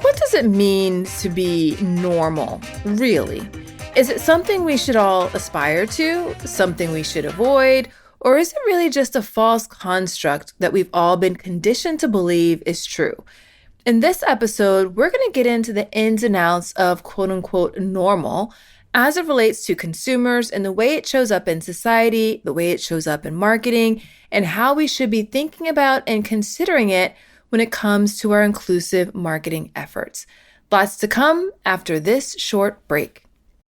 What does it mean to be normal, really? Is it something we should all aspire to, something we should avoid, or is it really just a false construct that we've all been conditioned to believe is true? In this episode, we're going to get into the ins and outs of quote unquote normal as it relates to consumers and the way it shows up in society, the way it shows up in marketing, and how we should be thinking about and considering it when it comes to our inclusive marketing efforts. Lots to come after this short break.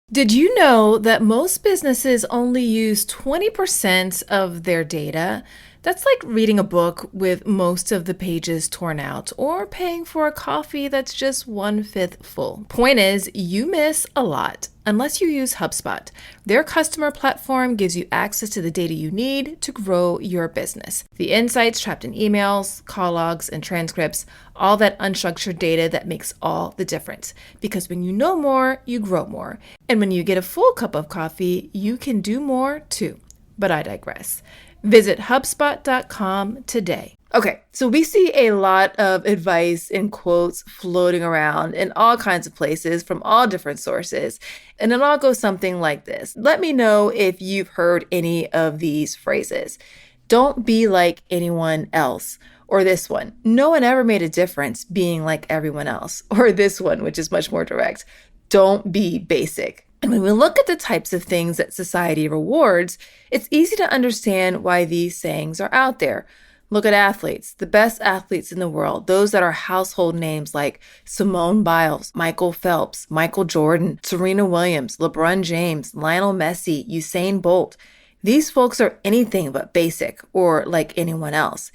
Did you know that most businesses only use 20% of their data? That's like reading a book with most of the pages torn out or paying for a coffee that's just 1/5 full. Point is, you miss a lot unless you use HubSpot. Their customer platform gives you access to the data you need to grow your business. The insights trapped in emails, call logs, and transcripts, all that unstructured data that makes all the difference. Because when you know more, you grow more. And when you get a full cup of coffee, you can do more too. But I digress. Visit HubSpot.com today. Okay, so we see a lot of advice and quotes floating around in all kinds of places from all different sources. And it all goes something like this. Let me know if you've heard any of these phrases. Don't be like anyone else. Or this one, no one ever made a difference being like everyone else. Or this one, which is much more direct, don't be basic. And when we look at the types of things that society rewards, it's easy to understand why these sayings are out there. Look at athletes, the best athletes in the world, those that are household names like Simone Biles, Michael Phelps, Michael Jordan, Serena Williams, LeBron James, Lionel Messi, Usain Bolt. These folks are anything but basic or like anyone else.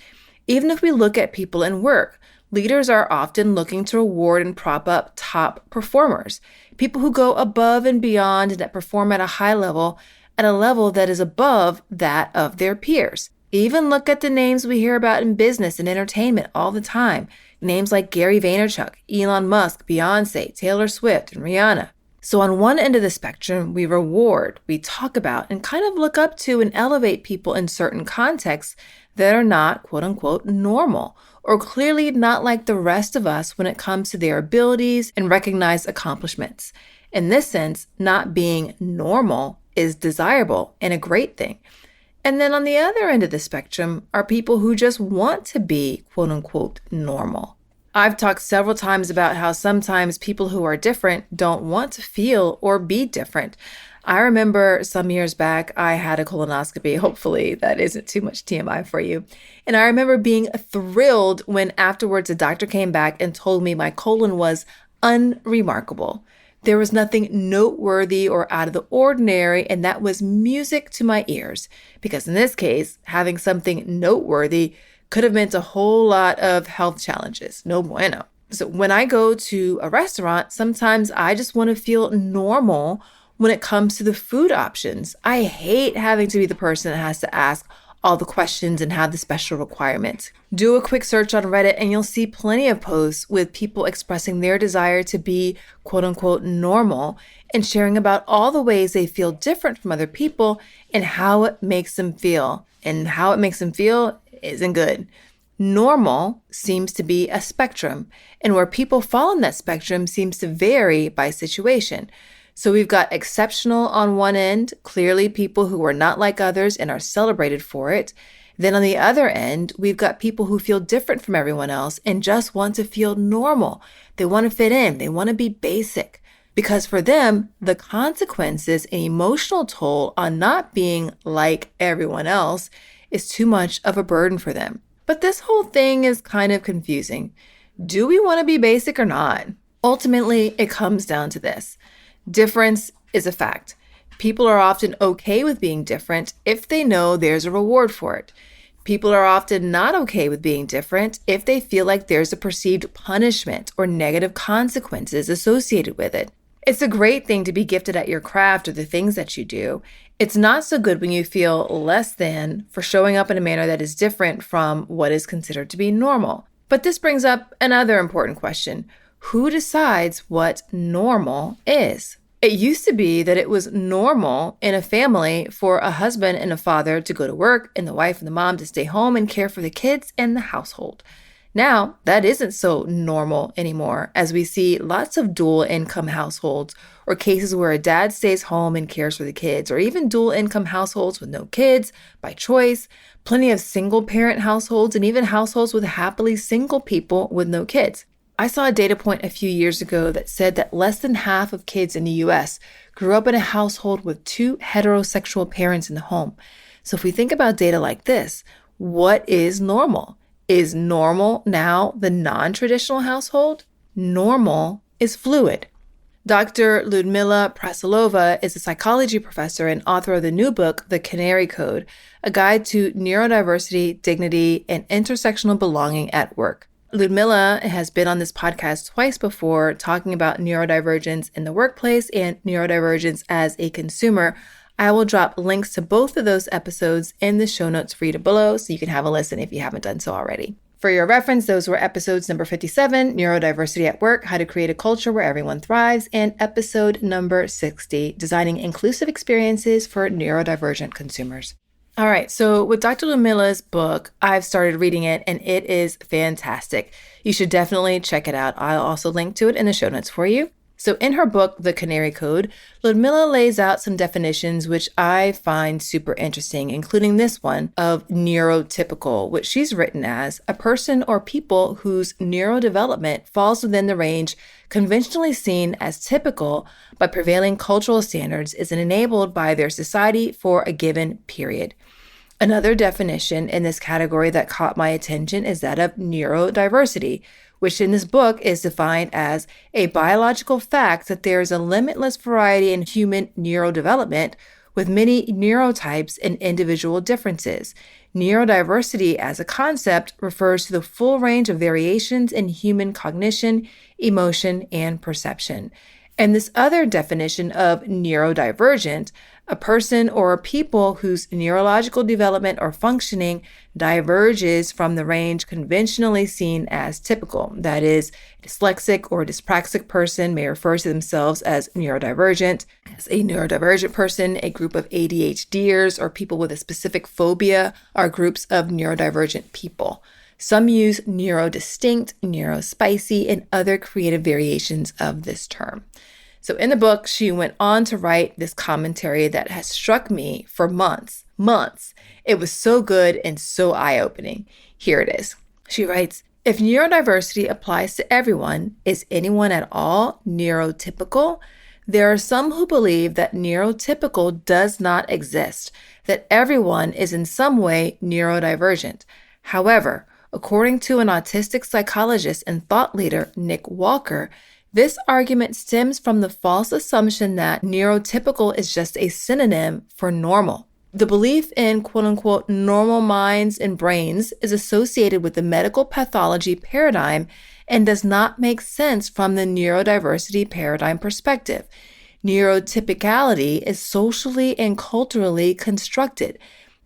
Even if we look at people in work, leaders are often looking to reward and prop up top performers, people who go above and beyond and that perform at a high level, at a level that is above that of their peers. Even look at the names we hear about in business and entertainment all the time. Names like Gary Vaynerchuk, Elon Musk, Beyonce, Taylor Swift, and Rihanna. So on one end of the spectrum, we reward, we talk about, and kind of look up to and elevate people in certain contexts that are not, quote unquote, normal, or clearly not like the rest of us when it comes to their abilities and recognized accomplishments. In this sense, not being normal is desirable and a great thing. And then on the other end of the spectrum are people who just want to be, quote unquote, normal. I've talked several times about how sometimes people who are different don't want to feel or be different. I remember some years back, I had a colonoscopy. Hopefully that isn't too much TMI for you. And I remember being thrilled when afterwards a doctor came back and told me my colon was unremarkable. There was nothing noteworthy or out of the ordinary, and that was music to my ears. Because in this case, having something noteworthy could have meant a whole lot of health challenges. No bueno. So when I go to a restaurant, sometimes I just want to feel normal when it comes to the food options. I hate having to be the person that has to ask all the questions and have the special requirements. Do a quick search on Reddit and you'll see plenty of posts with people expressing their desire to be quote unquote normal and sharing about all the ways they feel different from other people and how it makes them feel. And how it makes them feel isn't good. Normal seems to be a spectrum, and where people fall in that spectrum seems to vary by situation. So we've got exceptional on one end, clearly people who are not like others and are celebrated for it. Then on the other end, we've got people who feel different from everyone else and just want to feel normal. They want to fit in. They want to be basic. Because for them, the consequences and emotional toll on not being like everyone else is too much of a burden for them. But this whole thing is kind of confusing. Do we want to be basic or not? Ultimately, it comes down to this. Difference is a fact. People are often okay with being different if they know there's a reward for it. People are often not okay with being different if they feel like there's a perceived punishment or negative consequences associated with it. It's a great thing to be gifted at your craft or the things that you do. It's not so good when you feel less than for showing up in a manner that is different from what is considered to be normal. But this brings up another important question. Who decides what normal is? It used to be that it was normal in a family for a husband and a father to go to work and the wife and the mom to stay home and care for the kids and the household. Now, that isn't so normal anymore, as we see lots of dual income households or cases where a dad stays home and cares for the kids, or even dual income households with no kids by choice, plenty of single parent households, and even households with happily single people with no kids. I saw a data point a few years ago that said that less than half of kids in the US grew up in a household with two heterosexual parents in the home. So if we think about data like this, what is normal? Is normal now the non-traditional household? Normal is fluid. Dr. Ludmila Prasilova is a psychology professor and author of the new book, The Canary Code, a guide to neurodiversity, dignity, and intersectional belonging at work. Ludmila has been on this podcast twice before talking about neurodivergence in the workplace and neurodivergence as a consumer. I will drop links to both of those episodes in the show notes for you below so you can have a listen if you haven't done so already. For your reference, those were episodes number 57, Neurodiversity at Work, How to Create a Culture Where Everyone Thrives, and episode number 60, Designing Inclusive Experiences for Neurodivergent Consumers. All right, so with Dr. Ludmila's book, I've started reading it and it is fantastic. You should definitely check it out. I'll also link to it in the show notes for you. So in her book, The Canary Code, Ludmila lays out some definitions which I find super interesting, including this one of neurotypical, which she's written as a person or people whose neurodevelopment falls within the range conventionally seen as typical by prevailing cultural standards is enabled by their society for a given period. Another definition in this category that caught my attention is that of neurodiversity, which in this book is defined as a biological fact that there is a limitless variety in human neurodevelopment with many neurotypes and individual differences. Neurodiversity as a concept refers to the full range of variations in human cognition, emotion, and perception. And this other definition of neurodivergent, a person or a people whose neurological development or functioning diverges from the range conventionally seen as typical. That is, a dyslexic or dyspraxic person may refer to themselves as neurodivergent. As a neurodivergent person, a group of ADHDers or people with a specific phobia are groups of neurodivergent people. Some use neurodistinct, neurospicy, and other creative variations of this term. So in the book, she went on to write this commentary that has struck me for months. It was so good and so eye-opening. Here it is. She writes, if neurodiversity applies to everyone, is anyone at all neurotypical? There are some who believe that neurotypical does not exist, that everyone is in some way neurodivergent. However, according to an autistic psychologist and thought leader, Nick Walker, this argument stems from the false assumption that neurotypical is just a synonym for normal. The belief in quote-unquote normal minds and brains is associated with the medical pathology paradigm and does not make sense from the neurodiversity paradigm perspective. Neurotypicality is socially and culturally constructed.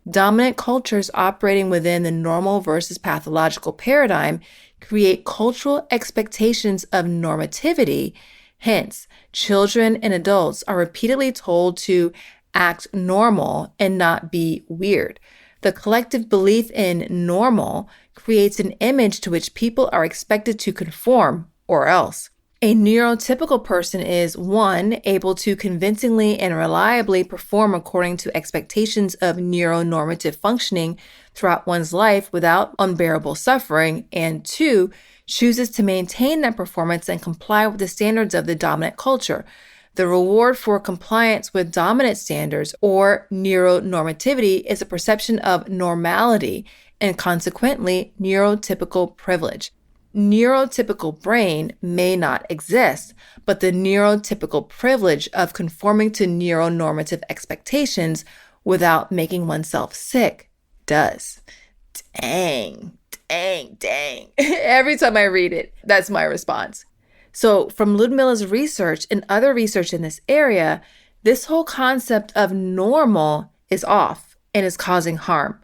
Dominant cultures operating within the normal versus pathological paradigm create cultural expectations of normativity. Hence, children and adults are repeatedly told to act normal and not be weird. The collective belief in normal creates an image to which people are expected to conform or else. A neurotypical person is, 1, able to convincingly and reliably perform according to expectations of neuronormative functioning throughout one's life without unbearable suffering, and 2, chooses to maintain that performance and comply with the standards of the dominant culture. The reward for compliance with dominant standards or neuronormativity is a perception of normality and consequently neurotypical privilege. Neurotypical brain may not exist, but the neurotypical privilege of conforming to neuronormative expectations without making oneself sick does. Dang. Every time I read it, that's my response. So from Ludmila's research and other research in this area, this whole concept of normal is off and is causing harm.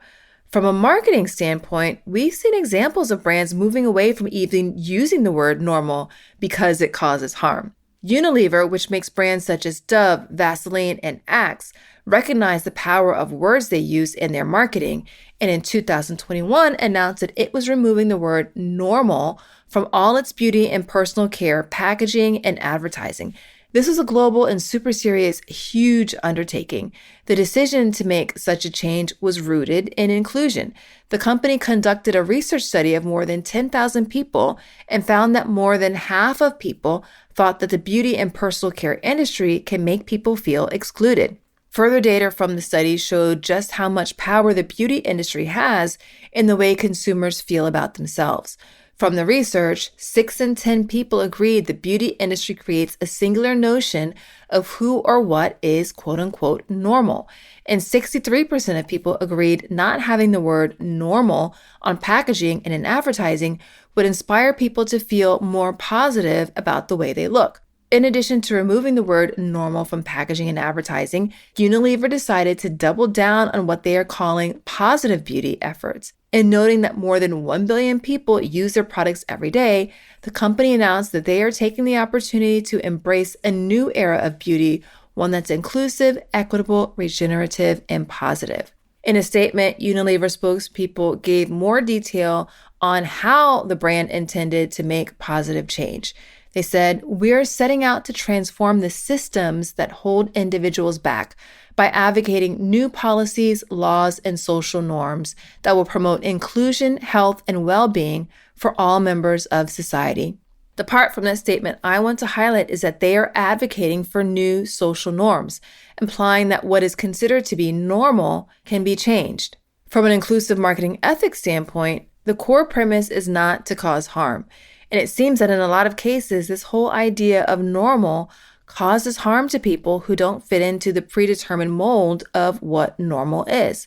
From a marketing standpoint, we've seen examples of brands moving away from even using the word normal because it causes harm. Unilever, which makes brands such as Dove, Vaseline, and Axe, recognized the power of words they use in their marketing, and in 2021 announced that it was removing the word normal from all its beauty and personal care packaging and advertising. This was a global and super serious, huge undertaking. The decision to make such a change was rooted in inclusion. The company conducted a research study of more than 10,000 people and found that more than half of people thought that the beauty and personal care industry can make people feel excluded. Further data from the study showed just how much power the beauty industry has in the way consumers feel about themselves. From the research, 6 in 10 people agreed the beauty industry creates a singular notion of who or what is quote-unquote normal. And 63% of people agreed not having the word normal on packaging and in advertising would inspire people to feel more positive about the way they look. In addition to removing the word normal from packaging and advertising, Unilever decided to double down on what they are calling positive beauty efforts. In noting that more than 1 billion people use their products every day, the company announced that they are taking the opportunity to embrace a new era of beauty, one that's inclusive, equitable, regenerative, and positive. In a statement, Unilever spokespeople gave more detail on how the brand intended to make positive change. They said, "We're setting out to transform the systems that hold individuals back by advocating new policies, laws, and social norms that will promote inclusion, health, and well-being for all members of society." The part from that statement I want to highlight is that they are advocating for new social norms, implying that what is considered to be normal can be changed. From an inclusive marketing ethics standpoint, the core premise is not to cause harm. And it seems that in a lot of cases, this whole idea of normal causes harm to people who don't fit into the predetermined mold of what normal is.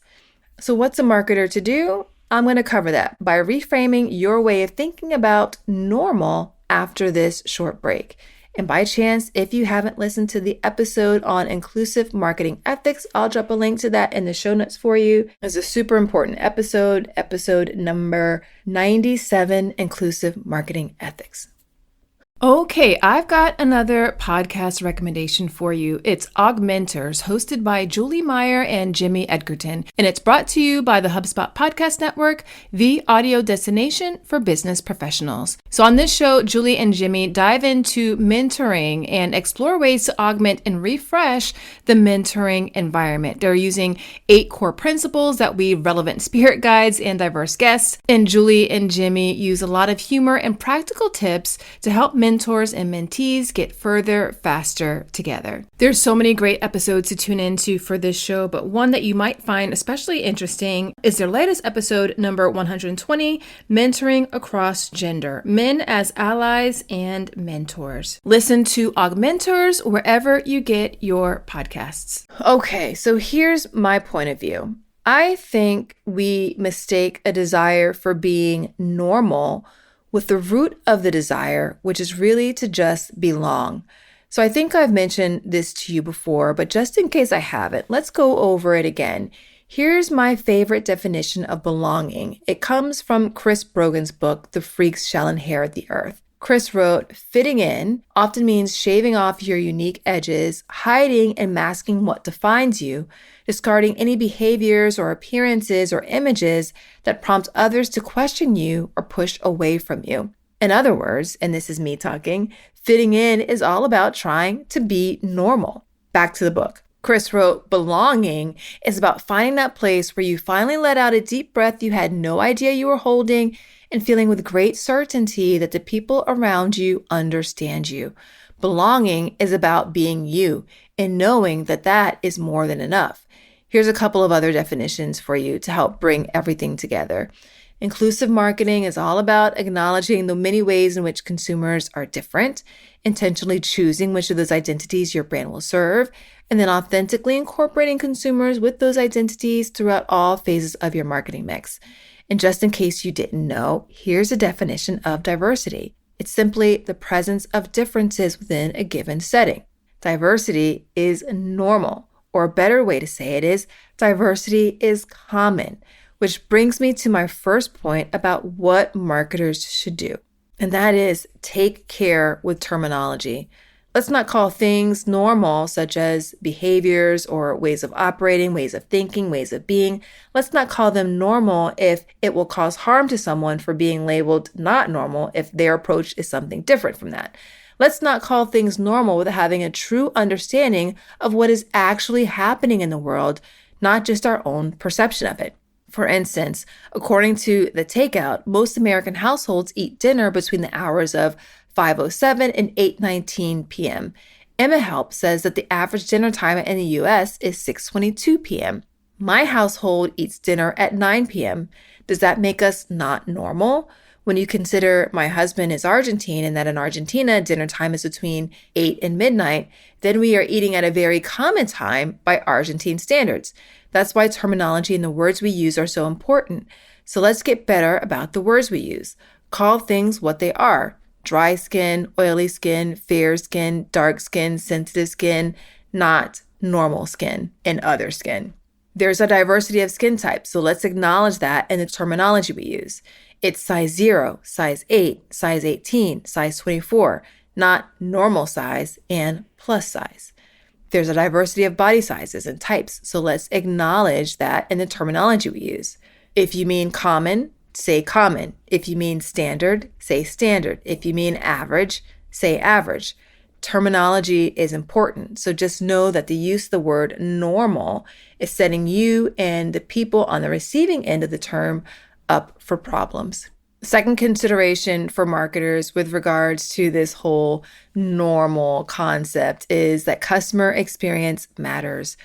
So what's a marketer to do? I'm going to cover that by reframing your way of thinking about normal after this short break. And by chance, if you haven't listened to the episode on inclusive marketing ethics, I'll drop a link to that in the show notes for you. It's a super important episode number 97, Inclusive Marketing Ethics. Okay, I've got another podcast recommendation for you. It's Augmenters, hosted by Julie Meyer and Jimmy Edgerton, and it's brought to you by the HubSpot Podcast Network, the audio destination for business professionals. So on this show, Julie and Jimmy dive into mentoring and explore ways to augment and refresh the mentoring environment. They're using 8 core principles that weave relevant spirit guides and diverse guests, and Julie and Jimmy use a lot of humor and practical tips to help mentors and mentees get further, faster together. There's so many great episodes to tune into for this show, but one that you might find especially interesting is their latest episode, number 120, Mentoring Across Gender, Men as Allies and Mentors. Listen to Augmenters wherever you get your podcasts. Okay, so here's my point of view. I think we mistake a desire for being normal with the root of the desire, which is really to just belong. So I think I've mentioned this to you before, but just in case I haven't, let's go over it again. Here's my favorite definition of belonging. It comes from Chris Brogan's book, The Freaks Shall Inherit the Earth. Chris wrote, "Fitting in often means shaving off your unique edges, hiding and masking what defines you, discarding any behaviors or appearances or images that prompt others to question you or push away from you." In other words, and this is me talking, fitting in is all about trying to be normal. Back to the book. Chris wrote, "Belonging is about finding that place where you finally let out a deep breath you had no idea you were holding and feeling with great certainty that the people around you understand you. Belonging is about being you and knowing that that is more than enough." Here's a couple of other definitions for you to help bring everything together. Inclusive marketing is all about acknowledging the many ways in which consumers are different, intentionally choosing which of those identities your brand will serve, and then authentically incorporating consumers with those identities throughout all phases of your marketing mix. And just in case you didn't know, here's a definition of diversity. It's simply the presence of differences within a given setting. Diversity is normal, or a better way to say it is, diversity is common, which brings me to my first point about what marketers should do. And that is take care with terminology. Let's not call things normal, such as behaviors or ways of operating, ways of thinking, ways of being. Let's not call them normal if it will cause harm to someone for being labeled not normal if their approach is something different from that. Let's not call things normal without having a true understanding of what is actually happening in the world, not just our own perception of it. For instance, according to The Takeout, most American households eat dinner between the hours of 5:07 and 8:19 p.m. Emma Help says that the average dinner time in the U.S. is 6:22 p.m. My household eats dinner at 9 p.m. Does that make us not normal? When you consider my husband is Argentine and that in Argentina dinner time is between 8 and midnight, then we are eating at a very common time by Argentine standards. That's why terminology and the words we use are so important. So let's get better about the words we use. Call things what they are. Dry skin, oily skin, fair skin, dark skin, sensitive skin, not normal skin and other skin. There's a diversity of skin types, so let's acknowledge that in the terminology we use. It's size 0, size 8, size 18, size 24, not normal size and plus size. There's a diversity of body sizes and types, so let's acknowledge that in the terminology we use. If you mean common, say common. If you mean standard, say standard. If you mean average, say average. Terminology is important, so just know that the use of the word normal is setting you and the people on the receiving end of the term up for problems. Second consideration for marketers with regards to this whole normal concept is that customer experience matters.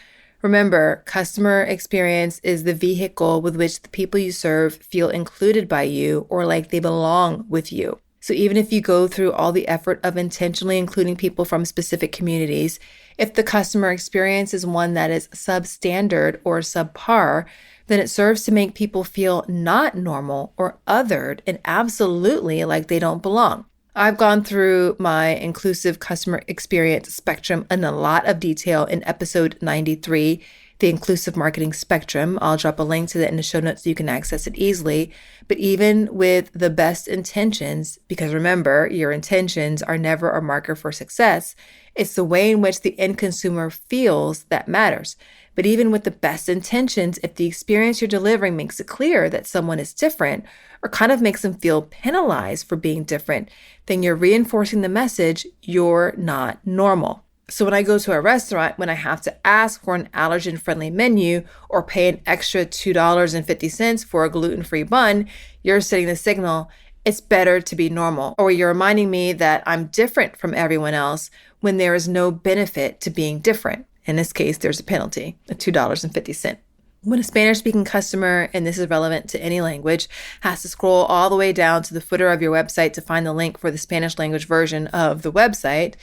Remember, customer experience is the vehicle with which the people you serve feel included by you or like they belong with you. So even if you go through all the effort of intentionally including people from specific communities, if the customer experience is one that is substandard or subpar, then it serves to make people feel not normal or othered and absolutely like they don't belong. I've gone through my inclusive customer experience spectrum in a lot of detail in episode 93, the inclusive marketing spectrum. I'll drop a link to that in the show notes so you can access it easily. But even with the best intentions, because remember, your intentions are never a marker for success, it's the way in which the end consumer feels that matters. But even with the best intentions, if the experience you're delivering makes it clear that someone is different or kind of makes them feel penalized for being different, then you're reinforcing the message, you're not normal. So when I go to a restaurant, when I have to ask for an allergen-friendly menu or pay an extra $2.50 for a gluten-free bun, you're sending the signal, it's better to be normal. Or you're reminding me that I'm different from everyone else when there is no benefit to being different. In this case, there's a penalty, a $2.50. When a Spanish-speaking customer, and this is relevant to any language, has to scroll all the way down to the footer of your website to find the link for the Spanish language version of the website,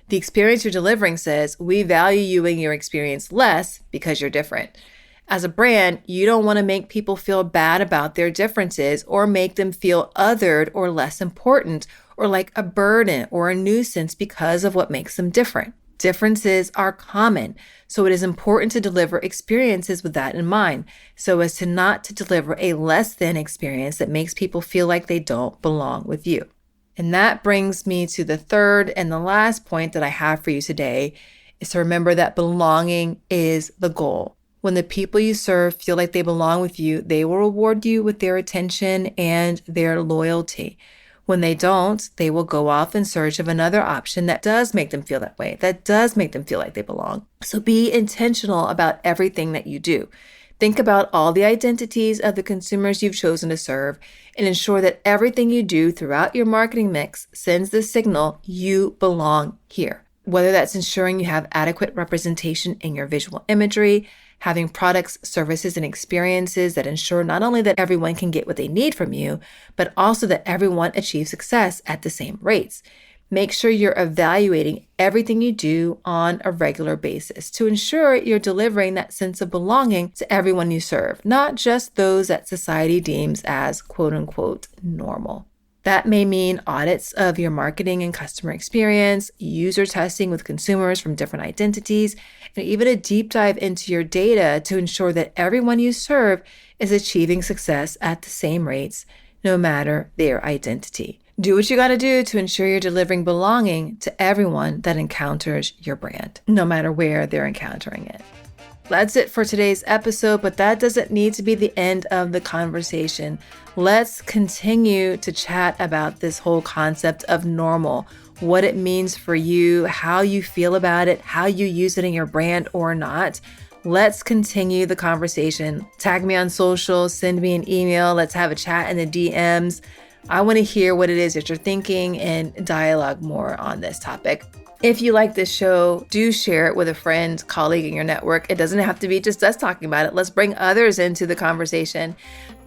the experience you're delivering says, we value you and your experience less because you're different. As a brand, you don't want to make people feel bad about their differences or make them feel othered or less important or like a burden or a nuisance because of what makes them different. Differences are common, so it is important to deliver experiences with that in mind, so as to not to deliver a less than experience that makes people feel like they don't belong with you. And that brings me to the third and the last point that I have for you today, is to remember that belonging is the goal. When the people you serve feel like they belong with you, they will reward you with their attention and their loyalty. When they don't, they will go off in search of another option that does make them feel that way, that does make them feel like they belong. So be intentional about everything that you do. Think about all the identities of the consumers you've chosen to serve and ensure that everything you do throughout your marketing mix sends the signal you belong here. Whether that's ensuring you have adequate representation in your visual imagery, having products, services, and experiences that ensure not only that everyone can get what they need from you, but also that everyone achieves success at the same rates. Make sure you're evaluating everything you do on a regular basis to ensure you're delivering that sense of belonging to everyone you serve, not just those that society deems as quote unquote normal. That may mean audits of your marketing and customer experience, user testing with consumers from different identities, and even a deep dive into your data to ensure that everyone you serve is achieving success at the same rates, no matter their identity. Do what you got to do to ensure you're delivering belonging to everyone that encounters your brand, no matter where they're encountering it. That's it for today's episode, but that doesn't need to be the end of the conversation. Let's continue to chat about this whole concept of normal, what it means for you, how you feel about it, how you use it in your brand or not. Let's continue the conversation. Tag me on social, send me an email. Let's have a chat in the DMs. I want to hear what it is that you're thinking and dialogue more on this topic. If you like this show, do share it with a friend, colleague in your network. It doesn't have to be just us talking about it. Let's bring others into the conversation.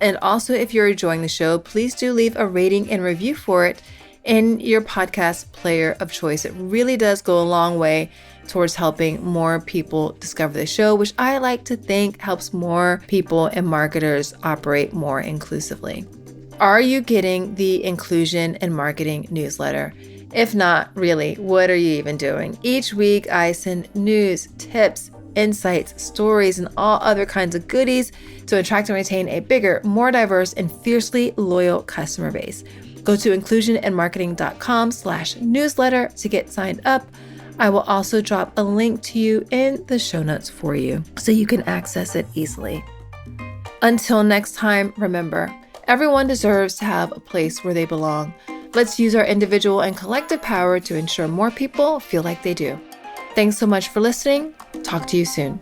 And also, if you're enjoying the show, please do leave a rating and review for it in your podcast player of choice. It really does go a long way towards helping more people discover the show, which I like to think helps more people and marketers operate more inclusively. Are you getting the Inclusion in Marketing newsletter? If not, really, what are you even doing? Each week, I send news, tips, insights, stories, and all other kinds of goodies to attract and retain a bigger, more diverse, and fiercely loyal customer base. Go to inclusionandmarketing.com/newsletter to get signed up. I will also drop a link to you in the show notes for you so you can access it easily. Until next time, remember, everyone deserves to have a place where they belong. Let's use our individual and collective power to ensure more people feel like they do. Thanks so much for listening. Talk to you soon.